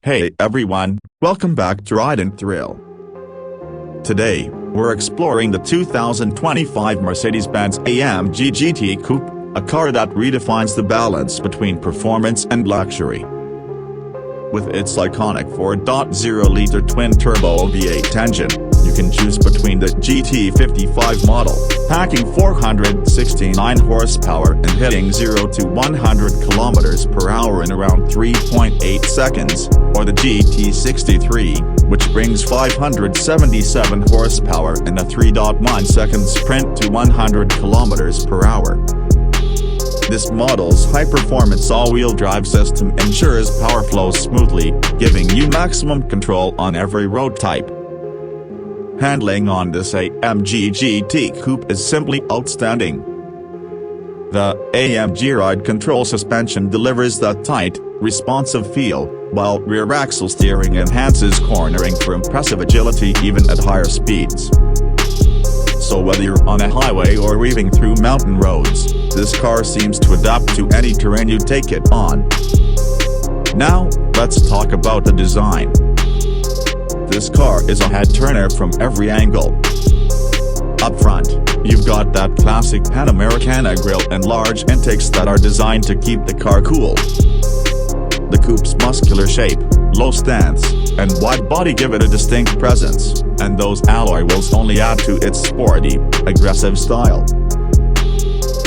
Hey everyone, welcome back to Ride and Thrill. Today, we're exploring the 2025 Mercedes Benz AMG GT Coupe, a car that redefines the balance between performance and luxury. With its iconic 4.0-liter twin-turbo V8 engine, you can choose between the GT55 model, packing 469 horsepower and hitting 0 to 100 km per hour in around 3.8 seconds, or the GT63, which brings 577 horsepower and a 3.1 second sprint to 100 km per hour. This model's high-performance all-wheel drive system ensures power flows smoothly, giving you maximum control on every road type. Handling on this AMG GT Coupe is simply outstanding. The AMG Ride Control suspension delivers that tight, responsive feel, while rear axle steering enhances cornering for impressive agility even at higher speeds. So whether you're on a highway or weaving through mountain roads, this car seems to adapt to any terrain you take it on. Now, let's talk about the design. This car is a head-turner from every angle. Up front, you've got that classic Panamericana grille and large intakes that are designed to keep the car cool. The coupe's muscular shape, low stance, and wide body give it a distinct presence, and those alloy wheels only add to its sporty, aggressive style.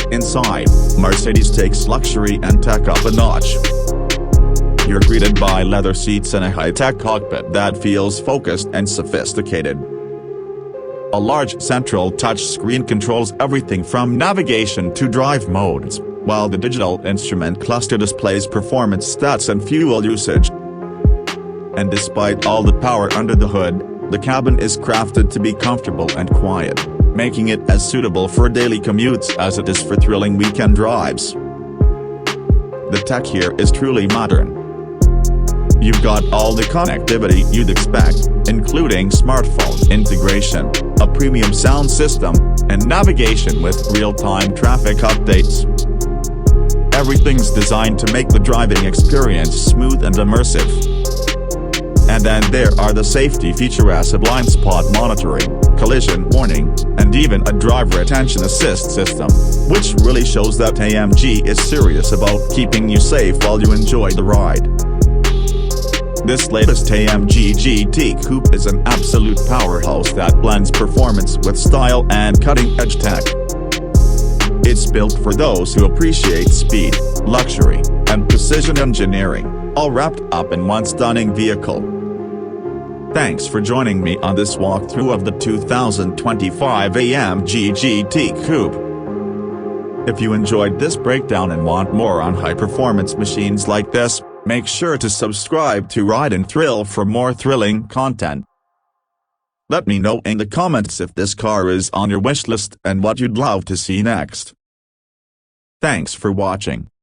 Inside, Mercedes takes luxury and tech up a notch. You're greeted by leather seats and a high-tech cockpit that feels focused and sophisticated. A large central touchscreen controls everything from navigation to drive modes, while the digital instrument cluster displays performance stats and fuel usage. And despite all the power under the hood, the cabin is crafted to be comfortable and quiet, making it as suitable for daily commutes as it is for thrilling weekend drives. The tech here is truly modern. You've got all the connectivity you'd expect, including smartphone integration, a premium sound system, and navigation with real-time traffic updates. Everything's designed to make the driving experience smooth and immersive. And then there are the safety features of blind spot monitoring, collision warning, and even a driver attention assist system, which really shows that AMG is serious about keeping you safe while you enjoy the ride. This latest AMG GT Coupe is an absolute powerhouse that blends performance with style and cutting-edge tech. It's built for those who appreciate speed, luxury, and precision engineering, all wrapped up in one stunning vehicle. Thanks for joining me on this walkthrough of the 2025 AMG GT Coupe. If you enjoyed this breakdown and want more on high-performance machines like this, make sure to subscribe to Ride and Thrill for more thrilling content. Let me know in the comments if this car is on your wishlist and what you'd love to see next. Thanks for watching.